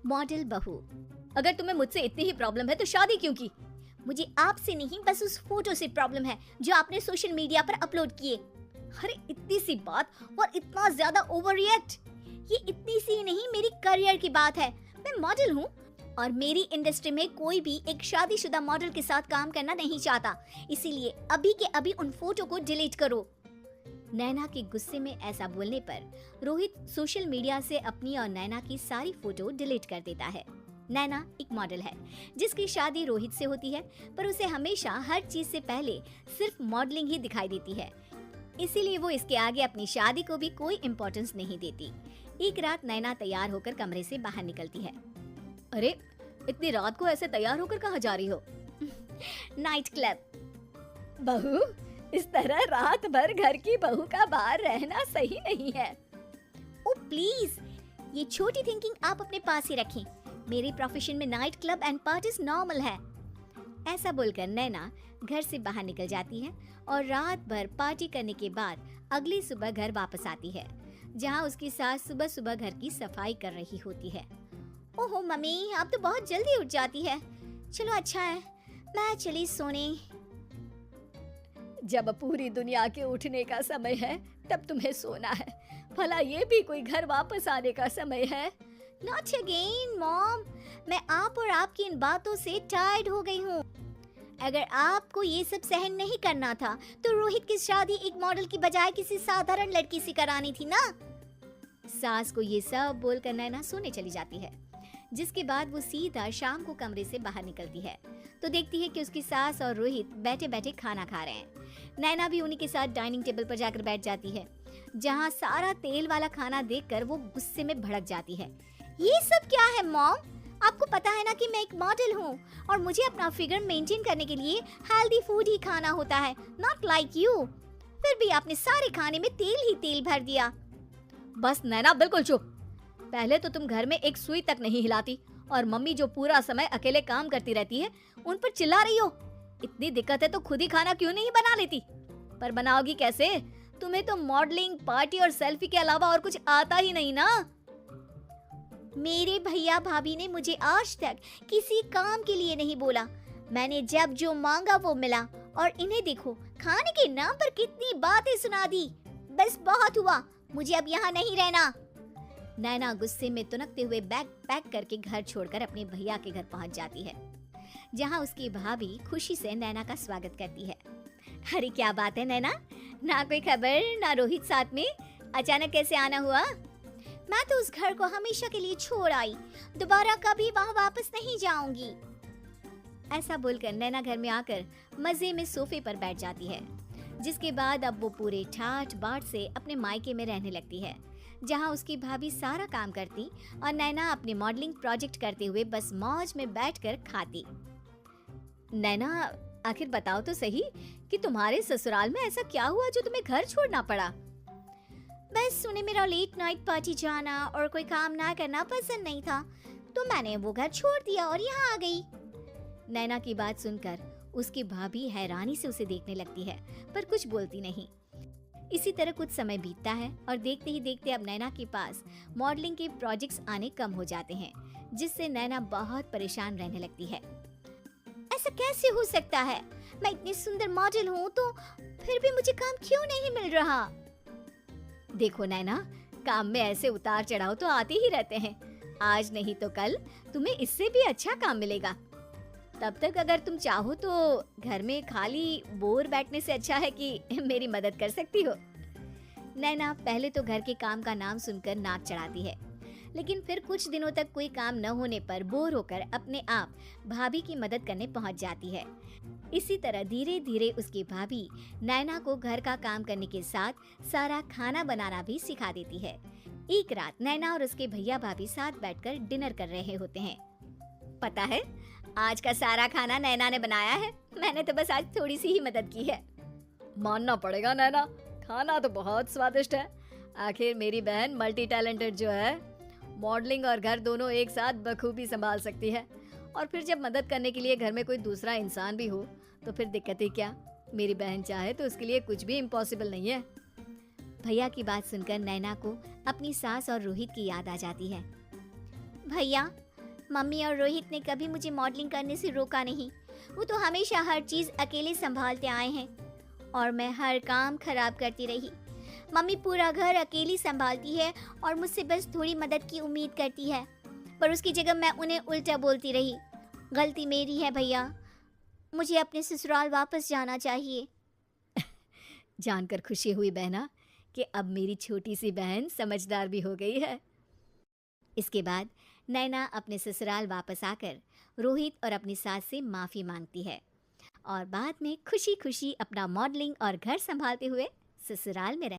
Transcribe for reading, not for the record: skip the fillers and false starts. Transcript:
Model बहू, अगर तुम्हें मुझसे इतनी ही प्रॉब्लम है तो शादी क्यों की? मुझे आपसे नहीं, बस उस फोटो से प्रॉब्लम है जो आपने सोशल मीडिया पर अपलोड किए। अरे इतनी सी बात और इतना ज्यादा ओवर रिएक्ट। ये इतनी सी नहीं, मेरी करियर की बात है। मैं मॉडल हूँ और मेरी इंडस्ट्री में कोई भी एक शादीशुदा मॉडल के साथ काम करना नहीं चाहता, इसीलिए अभी के अभी उन फोटो को डिलीट करो। नैना के गुस्से में ऐसा बोलने पर रोहित सोशल मीडिया से अपनी और नैना की सारी फोटो डिलीट कर देता है। नैना एक मॉडल है जिसकी शादी रोहित से होती है, पर उसे हमेशा हर चीज से पहले सिर्फ मॉडलिंग ही दिखाई देती है, इसीलिए वो इसके आगे अपनी शादी को भी कोई इम्पोर्टेंस नहीं देती। एक रात नैना तैयार होकर कमरे से बाहर निकलती है। अरे इतनी रात को ऐसे तैयार होकर कहाँ जा रही हो? Night club. बहू, इस तरह रात भर घर की बहू का बाहर रहना सही नहीं है। ओ प्लीज, ये छोटी थिंकिंग आप अपने पास ही रखें। मेरे प्रोफेशन में night club and parties normal है। ऐसा बोलकर नैना घर से बाहर निकल जाती है और रात भर पार्टी करने के बाद अगली सुबह घर वापस आती है, जहां उसकी सास सुबह सुबह घर की सफाई कर रही होती है। ओहो मम्मी, आप तो बहुत जल्दी उठ जाती है। चलो अच्छा है, मैं चली सोने। जब पूरी दुनिया के उठने का समय है तब तुम्हें सोना है, भला ये भी कोई घर वापस आने का समय है? Not again, Mom. मैं आप और आपकी इन बातों से टायर्ड हो गई हूँ। अगर आपको ये सब सहन नहीं करना था तो रोहित की शादी एक मॉडल की बजाय किसी साधारण लड़की से करानी थी ना। सास को ये सब बोलकर नैना सोने चली जाती है, जिसके बाद वो सीधा शाम को कमरे से बाहर निकलती है तो देखती है कि उसकी सास और रोहित बैठे बैठे खाना खा रहे हैं। नैना भी उन्हीं के साथ डाइनिंग टेबल पर जाकर बैठ जाती है, जहाँ सारा तेल वाला खाना देखकर वो गुस्से में भड़क जाती है। ये सब क्या है मॉम? आपको पता है ना कि मैं एक मॉडल हूँ और मुझे अपना फिगर मेंटेन करने के लिए हेल्दी फूड ही खाना होता है, नॉट लाइक यू। फिर भी आपने सारे खाने में तेल ही तेल भर दिया। बस नैना, बिल्कुल चुप। पहले तो तुम घर में एक सुई तक नहीं हिलाती और मम्मी जो पूरा समय अकेले काम करती रहती है उन पर चिल्ला रही हो। इतनी दिक्कत है तो खुद ही खाना क्यों नहीं बना लेती? पर बनाओगी कैसे? तुम्हें तो मॉडलिंग, पार्टी और सेल्फी के अलावा और कुछ आता ही नहीं ना। मेरे भैया भाभी ने मुझे आज तक किसी काम के लिए नहीं बोला। मैंने जब जो मांगा वो मिला और इन्हें देखो, खाने के नाम पर कितनी बातें सुना दी। बस बहुत हुआ, मुझे अब यहाँ नहीं रहना। नैना गुस्से में तुनकते हुए बैग पैक करके घर छोड़कर अपने भैया के घर पहुँच जाती है, जहाँ उसकी भाभी खुशी से नैना का स्वागत करती है। अरे क्या बात है नैना, ना कोई खबर ना रोहित साथ में, अचानक कैसे आना हुआ? मैं तो उस घर को हमेशा के लिए छोड़ आई, दोबारा कभी वहाँ वापस नहीं जाऊंगी। ऐसा बोलकर नैना घर में आकर मजे में सोफे पर बैठ जाती है, जिसके बाद अब वो पूरे ठाठ बाट से अपने मायके में रहने लगती है, जहाँ उसकी भाभी सारा काम करती और नैना अपने मॉडलिंग प्रोजेक्ट करते हुए बस मौज में बैठकर खाती। नैना, आखिर बताओ तो सही कि तुम्हारे ससुराल में ऐसा क्या हुआ जो तुम्हें घर छोड़ना पड़ा? बस उन्हें मेरा लेट नाइट पार्टी जाना और कोई काम ना करना पसंद नहीं था, तो मैंने वो घर छोड़ दिया और यहाँ आ गई। नैना की बात सुनकर उसकी भाभी हैरानी से उसे देखने लगती है, पर कुछ बोलती नहीं। इसी तरह कुछ समय बीतता है और देखते ही देखते अब नैना के पास मॉडलिंग के प्रोजेक्ट्स आने कम हो जाते हैं, जिससे नैना बहुत परेशान रहने लगती है। ऐसा कैसे हो सकता है? मैं इतनी सुंदर मॉडल हूँ तो फिर भी मुझे काम क्यों नहीं मिल रहा? देखो नैना, काम में ऐसे उतार चढ़ाव तो आते ही रहते हैं। आज नहीं तो कल तुम्हें इससे भी अच्छा काम मिलेगा। तब तक अगर तुम चाहो तो घर में खाली बोर बैठने से अच्छा है कि मेरी मदद कर सकती हो। नैना पहले तो घर के काम का नाम सुनकर नाक चढ़ाती है, लेकिन फिर कुछ दिनों तक कोई काम न होने पर बोर होकर अपने आप भाभी की मदद करने पहुंच जाती है। इसी तरह धीरे धीरे उसकी भाभी नैना को घर का काम करने के साथ सारा खाना बनाना भी सिखा देती है। एक रात नैना और उसके भैया भाभी साथ बैठकर डिनर कर रहे होते हैं। पता है, आज का सारा खाना नैना ने बनाया है, मैंने तो बस आज थोड़ी सी ही मदद की है। मानना पड़ेगा नैना, खाना तो बहुत स्वादिष्ट है। आखिर मेरी बहन मल्टी टैलेंटेड जो है, मॉडलिंग और घर दोनों एक साथ बखूबी संभाल सकती है। और फिर जब मदद करने के लिए घर में कोई दूसरा इंसान भी हो तो फिर दिक्कत ही क्या? मेरी बहन चाहे तो उसके लिए कुछ भी इम्पॉसिबल नहीं है। भैया की बात सुनकर नैना को अपनी सास और रोहित की याद आ जाती है। भैया, मम्मी और रोहित ने कभी मुझे मॉडलिंग करने से रोका नहीं। वो तो हमेशा हर चीज़ अकेले संभालते आए हैं और मैं हर काम खराब करती रही। मम्मी पूरा घर अकेली संभालती है और मुझसे बस थोड़ी मदद की उम्मीद करती है, पर उसकी जगह मैं उन्हें उल्टा बोलती रही। गलती मेरी है भैया, मुझे अपने ससुराल वापस जाना चाहिए। जानकर खुशी हुई बहना कि अब मेरी छोटी सी बहन समझदार भी हो गई है। इसके बाद नैना अपने ससुराल वापस आकर रोहित और अपनी सास से माफ़ी मांगती है और बाद में खुशी खुशी अपना मॉडलिंग और घर संभालते हुए ससुराल में